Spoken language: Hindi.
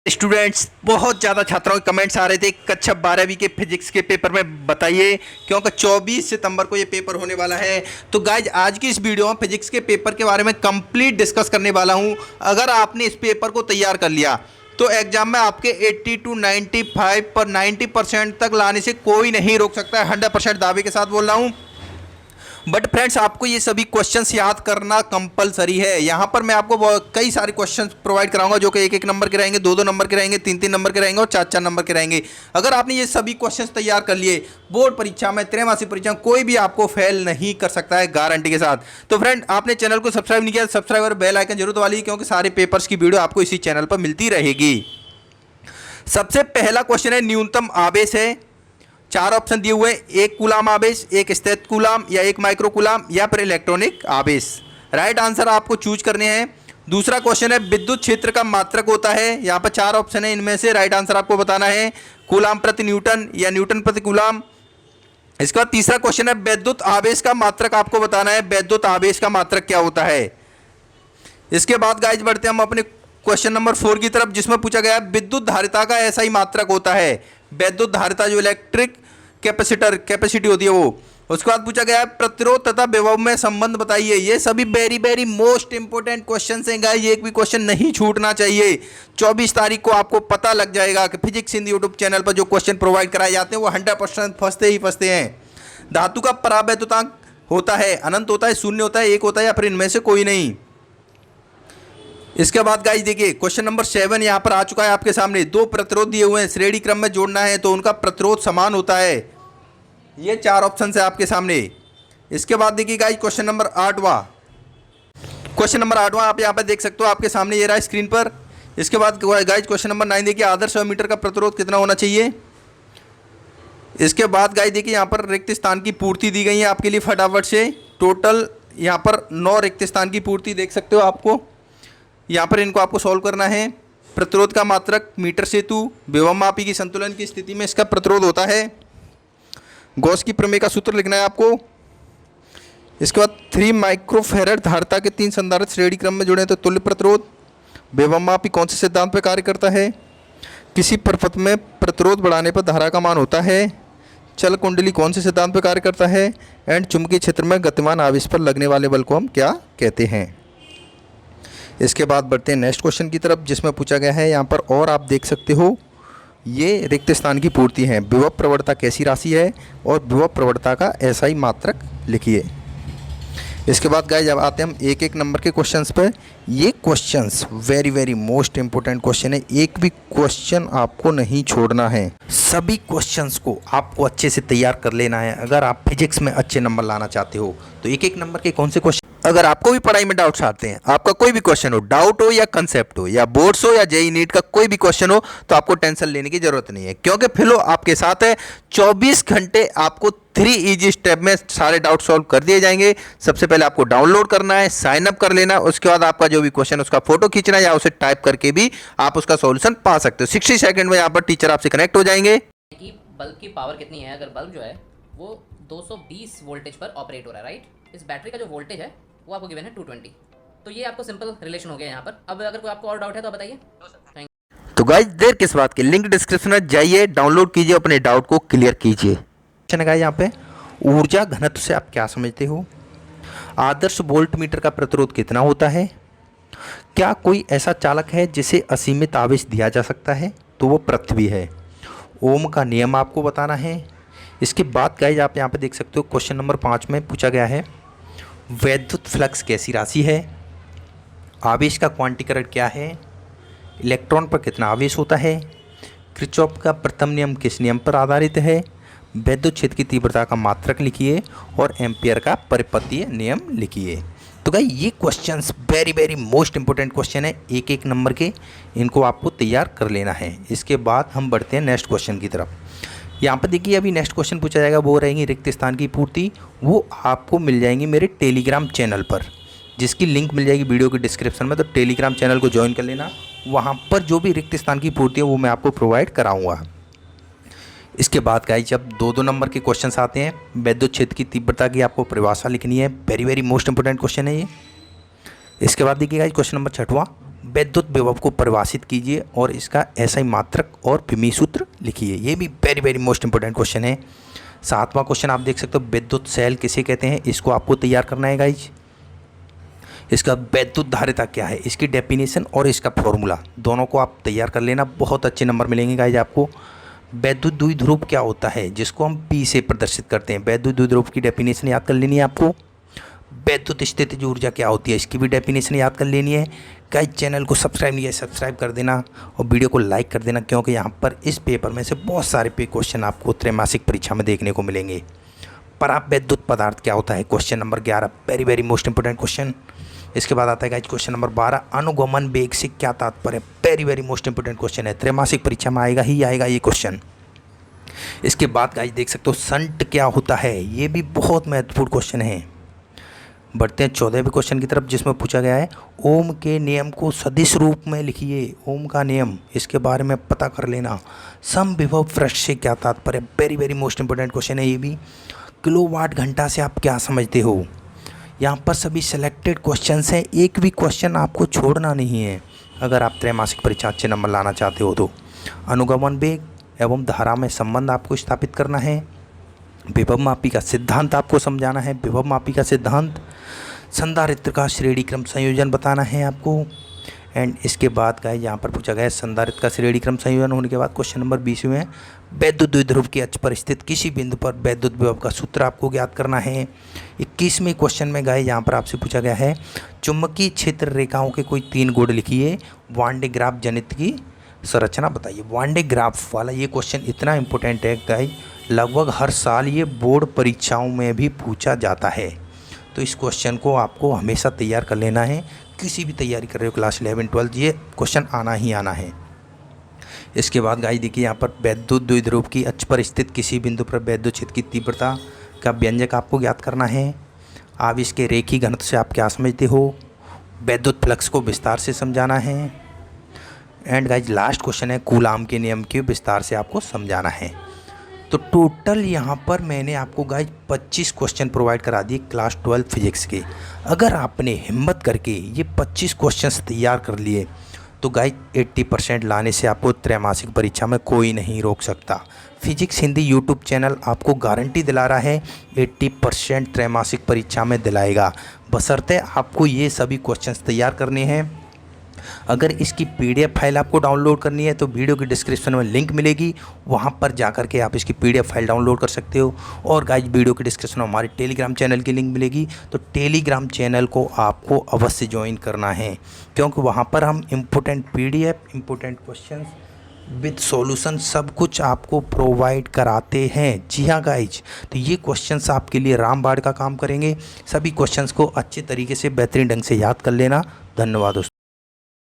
स्टूडेंट्स, बहुत ज़्यादा छात्रों के कमेंट्स आ रहे थे कक्षा 12वीं के फिजिक्स के पेपर में बताइए, क्योंकि 24 सितंबर को ये पेपर होने वाला है। तो गाइज आज की इस वीडियो में फिजिक्स के पेपर के बारे में कंप्लीट डिस्कस करने वाला हूँ। अगर आपने इस पेपर को तैयार कर लिया तो एग्जाम में आपके 80 to 95 पर 90% तक लाने से कोई नहीं रोक सकता है। 100% दावे के साथ बोल रहा हूँ। बट फ्रेंड्स, आपको ये सभी क्वेश्चंस याद करना कंपलसरी है। यहाँ पर मैं आपको कई सारे क्वेश्चंस प्रोवाइड कराऊंगा जो कि 1-1 नंबर के रहेंगे, 2-2 नंबर के रहेंगे, 3-3 नंबर के रहेंगे और 4-4 नंबर के रहेंगे। अगर आपने ये सभी क्वेश्चंस तैयार कर लिए, बोर्ड परीक्षा में, त्रैमासिक परीक्षा में कोई भी आपको फेल नहीं कर सकता है, गारंटी के साथ। तो फ्रेंड, आपने चैनल को सब्सक्राइब नहीं किया, सब्सक्राइब और बेल आइकन जरूर दबा लीजिए, क्योंकि सारे पेपर्स की वीडियो आपको इसी चैनल पर मिलती रहेगी। सबसे पहला क्वेश्चन है, न्यूनतम आवेश है। 4 ऑप्शन दिए हुए, 1 कूलाम आवेश, 1 स्थैतिक कूलाम या 1 माइक्रो कूलाम या फिर इलेक्ट्रॉनिक आवेश। राइट आंसर आपको चूज करने हैं। दूसरा क्वेश्चन है, विद्युत क्षेत्र का मात्रक होता है। यहाँ पर 4 ऑप्शन है, इनमें से राइट आंसर आपको बताना है, कूलाम प्रति न्यूटन या न्यूटन प्रति कूलाम। इसके बाद तीसरा क्वेश्चन है, विद्युत आवेश का मात्रक आपको बताना है, विद्युत आवेश का मात्रक क्या होता है। इसके बाद गाइज बढ़ते हैं हम अपने क्वेश्चन नंबर 4 की तरफ, जिसमें पूछा गया है, विद्युत धारिता का ऐसा ही मात्रक होता है। विद्युत धारिता जो इलेक्ट्रिक कैपेसिटी होती है वो। उसके बाद पूछा गया है, प्रतिरोध तथा विभव में संबंध बताइए। ये सभी very very most important question हैं गाइस, एक भी क्वेश्चन नहीं छूटना चाहिए। 24 तारीख को आपको पता लग जाएगा कि फिजिक्स हिंदी यूट्यूब चैनल पर जो क्वेश्चन प्रोवाइड कराए जाते हैं वो 100% फंसते ही फंसते हैं। धातु का परावैद्युतांक होता है, अनंत होता है, शून्य होता है, 1 होता है या फिर इनमें से कोई नहीं। इसके बाद गाइस देखिए, क्वेश्चन नंबर 7 यहाँ पर आ चुका है आपके सामने। 2 प्रतिरोध दिए हुए हैं, श्रेणी क्रम में जोड़ना है तो उनका प्रतिरोध समान होता है। ये 4 ऑप्शन है आपके सामने। इसके बाद देखिए गाइस, क्वेश्चन नंबर 8वां आप यहाँ पर देख सकते हो, आपके सामने ये रहा स्क्रीन पर। इसके बाद गाइस क्वेश्चन नंबर 9 देखिए, आदर्श मीटर का प्रतिरोध कितना होना चाहिए। इसके बाद गाइस देखिए, यहाँ पर रिक्त स्थान की पूर्ति दी गई है आपके लिए फटाफट से। टोटल यहाँ पर 9 रिक्त स्थान की पूर्ति देख सकते हो आपको। यहाँ पर इनको आपको सॉल्व करना है। प्रतिरोध का मात्रक मीटर सेतु, विभव मापी की संतुलन की स्थिति में इसका प्रतिरोध होता है। गॉस की प्रमेय का सूत्र लिखना है आपको। इसके बाद 3 माइक्रोफैरड धारिता के 3 संधारित्र श्रेणी क्रम में जुड़े तो तुल्य प्रतिरोध। विभव मापी कौन से सिद्धांत पर कार्य करता है। किसी परपथ में प्रतिरोध बढ़ाने पर धारा का मान होता है। चल कुंडली कौन से सिद्धांत पर कार्य करता है। एंड चुंबकीय क्षेत्र में गतिमान आवेश पर लगने वाले बल को हम क्या कहते हैं। इसके बाद बढ़ते हैं नेक्स्ट क्वेश्चन की तरफ, जिसमें पूछा गया है यहाँ पर, और आप देख सकते हो ये रिक्त स्थान की पूर्ति है। विभव प्रवणता कैसी राशि है और विभव प्रवणता का ऐसा ही मात्रक लिखिए। इसके बाद गाइस जब आते हैं हम 1-1 नंबर के क्वेश्चंस पर। ये questions very very most important question है, एक भी क्वेश्चन आपको नहीं छोड़ना है। सभी क्वेश्चंस को आपको अच्छे से तैयार कर लेना है अगर आप फिजिक्स में अच्छे नंबर लाना चाहते हो। तो 1-1 नंबर के कौन से क्वेश्चन, अगर आपको भी पढ़ाई में डाउट्स आते हैं, आपका कोई भी क्वेश्चन हो, डाउट हो या कंसेप्ट हो या बोर्ड्स हो या जेईई नीट का कोई भी क्वेश्चन हो, तो आपको टेंशन लेने की जरूरत नहीं है, क्योंकि फिलो आपके साथ है। 24 घंटे आपको 3 इजी स्टेप में सारे डाउट सॉल्व कर दिए जाएंगे। सबसे पहले आपको डाउनलोड करना है, साइन अप कर लेना, उसके बाद आपका जो भी क्वेश्चन उसका फोटो खींचना है या उसे टाइप करके भी आप उसका सॉल्यूशन पा सकते हो। 60 सेकंड में यहाँ पर टीचर आपसे कनेक्ट हो जाएंगे। कि बल्ब की पावर कितनी है। अगर बल्ब जो है वो 220 वोल्टेज पर ऑपरेट हो रहा है, राइट। इस बैटरी का जो वोल्टेज है वो आपको गिवन है 220। तो ये आपको सिंपल रिलेशन हो गया यहाँ पर। अब अगर कोई आपको और डाउट है तो बताइए। तो गाइस देर किस बात की, लिंक डिस्क्रिप्शन में जाइए, डाउनलोड कीजिए, अपने डाउट को क्लियर कीजिए। क्वेश्चन है यहाँ पे, ऊर्जा घनत्व से आप क्या समझते हो। आदर्श वोल्ट मीटर का प्रतिरोध कितना होता है। क्या कोई ऐसा चालक है जिसे असीमित आवेश दिया जा सकता है, तो वो पृथ्वी है। ओम का नियम आपको बताना है। इसके बाद गाइस आप यहाँ पे देख सकते हो, क्वेश्चन नंबर 5 में पूछा गया है, वैद्युत फ्लक्स कैसी राशि है। आवेश का क्वांटीकरण क्या है। इलेक्ट्रॉन पर कितना आवेश होता है। किरचॉफ का प्रथम नियम किस नियम पर आधारित है। वैद्युत क्षेत्र की तीव्रता का मात्रक लिखिए और एम्पियर का परिपथीय नियम लिखिए। तो गाइस ये questions very very most important question है, 1-1 नंबर के, इनको आपको तैयार कर लेना है। इसके बाद हम बढ़ते हैं नेक्स्ट क्वेश्चन की तरफ। यहाँ पर देखिए, अभी नेक्स्ट क्वेश्चन पूछा जाएगा, वो रहेंगी रिक्त स्थान की पूर्ति। वो आपको मिल जाएंगी मेरे टेलीग्राम चैनल पर, जिसकी लिंक मिल जाएगी वीडियो के डिस्क्रिप्शन में। तो टेलीग्राम चैनल को ज्वाइन कर लेना, वहाँ पर जो भी रिक्त स्थान की पूर्ति है वो मैं आपको प्रोवाइड कराऊंगा। इसके बाद गाइस जब 2-2 नंबर के क्वेश्चंस आते हैं, विद्युत क्षेत्र की तीव्रता की आपको परिभाषा लिखनी है। Very very most important question है ये। इसके बाद देखिए गाइस क्वेश्चन नंबर 6वां, वैद्युत विभव को परिभाषित कीजिए और इसका SI मात्रक और विमीय सूत्र लिखिए। ये भी very very most important question है। 7वां क्वेश्चन आप देख सकते हो, विद्युत सेल किसे कहते हैं, इसको आपको तैयार करना है गाइज। इसका वैद्युत धारिता क्या है, इसकी डेफिनेशन और इसका फॉर्मूला दोनों को आप तैयार कर लेना, बहुत अच्छे नंबर मिलेंगे गाइज आपको। वैद्युत द्विध्रुव क्या होता है, जिसको हम P से प्रदर्शित करते हैं, वैद्युत द्विध्रुव की डेफिनेशन याद कर लेनी है आपको। वैद्युत स्थितिज ऊर्जा क्या होती है, इसकी भी डेफिनेशन याद कर लेनी है। गाइस चैनल को सब्सक्राइब नहीं है, सब्सक्राइब कर देना और वीडियो को लाइक कर देना, क्योंकि यहाँ पर इस पेपर में से बहुत सारे क्वेश्चन आपको त्रैमासिक परीक्षा में देखने को मिलेंगे। परावैद्युत पदार्थ क्या होता है, question number 11, very very most important question. इसके बाद आता है गाइस क्वेश्चन नंबर 12, अनुगमन वेग से क्या तात्पर्य, very very most important question है, त्रैमासिक परीक्षा में आएगा ही आएगा ये क्वेश्चन। इसके बाद गाइस देख सकते हो संट क्या होता है, ये भी बहुत महत्वपूर्ण क्वेश्चन है। बढ़ते हैं 14वें क्वेश्चन की तरफ, जिसमें पूछा गया है ओम के नियम को सदिश रूप में लिखिए। ओम का नियम, इसके बारे में पता कर लेना। समविभव पृष्ठ से क्या तात्पर्य, very very most important question है ये भी। किलोवाट घंटा से आप क्या समझते हो, यहाँ पर सभी सिलेक्टेड क्वेश्चंस हैं, एक भी क्वेश्चन आपको छोड़ना नहीं है अगर आप त्रैमासिक परीक्षा अच्छे नंबर लाना चाहते हो तो। अनुगमन वेग एवं धारा में संबंध आपको स्थापित करना है। विभव मापी का सिद्धांत आपको समझाना है, विभव मापी का सिद्धांत। संधारित्र का श्रेणी क्रम संयोजन बताना है आपको। एंड इसके बाद का यहाँ पर पूछा गया है संधारित्र का श्रेणी क्रम संयोजन होने के बाद क्वेश्चन नंबर 20 में वैद्युत द्विध्रुव के अक्ष पर स्थित किसी बिंदु पर वैद्युत विभव का सूत्र आपको ज्ञात करना है। 21वें क्वेश्चन में गए यहाँ पर आपसे पूछा गया है चुंबकीय क्षेत्र रेखाओं के कोई 3 गुण लिखिए, वान डे ग्राफ जनित की संरचना बताइए। वान डे ग्राफ वाला ये क्वेश्चन इतना इंपॉर्टेंट है गाइस, लगभग हर साल ये बोर्ड परीक्षाओं में भी पूछा जाता है, तो इस क्वेश्चन को आपको हमेशा तैयार कर लेना है। किसी भी तैयारी कर रहे हो क्लास 11 12, ये क्वेश्चन आना ही आना है। इसके बाद गाइस देखिए यहाँ पर वैद्युत द्विध्रुव की अक्ष पर स्थित किसी बिंदु पर वैद्युत क्षेत्र की तीव्रता का व्यंजक आपको ज्ञात करना है। आप इसके रेखीय घनत्व से आप क्या समझते हो, वैद्युत फ्लक्स को विस्तार से समझाना है। एंड गाइस लास्ट क्वेश्चन है कूलाम के नियम के विस्तार से आपको समझाना है। तो टोटल यहाँ पर मैंने आपको गाइस 25 क्वेश्चन प्रोवाइड करा दिए क्लास 12 फिजिक्स के। अगर आपने हिम्मत करके ये 25 क्वेश्चंस तैयार कर लिए तो गाइस 80% लाने से आपको त्रैमासिक परीक्षा में कोई नहीं रोक सकता। फिजिक्स हिंदी यूट्यूब चैनल आपको गारंटी दिला रहा है 80% त्रैमासिक परीक्षा में दिलाएगा, बशर्ते आपको ये सभी क्वेश्चंस तैयार करने हैं। अगर इसकी PDF फाइल आपको डाउनलोड करनी है तो वीडियो की डिस्क्रिप्शन में लिंक मिलेगी, वहां पर जाकर के आप इसकी PDF फाइल डाउनलोड कर सकते हो। और गाइस वीडियो की डिस्क्रिप्शन में हमारे टेलीग्राम चैनल की लिंक मिलेगी, तो टेलीग्राम चैनल को आपको अवश्य ज्वाइन करना है, क्योंकि वहां पर हम important PDF, important question with solution सब कुछ आपको प्रोवाइड कराते हैं। जी हाँ गाइज, तो ये क्वेश्चंस आपके लिए रामबाण का काम करेंगे। सभी क्वेश्चंस को अच्छे तरीके से बेहतरीन ढंग से याद कर लेना। धन्यवाद दोस्तों।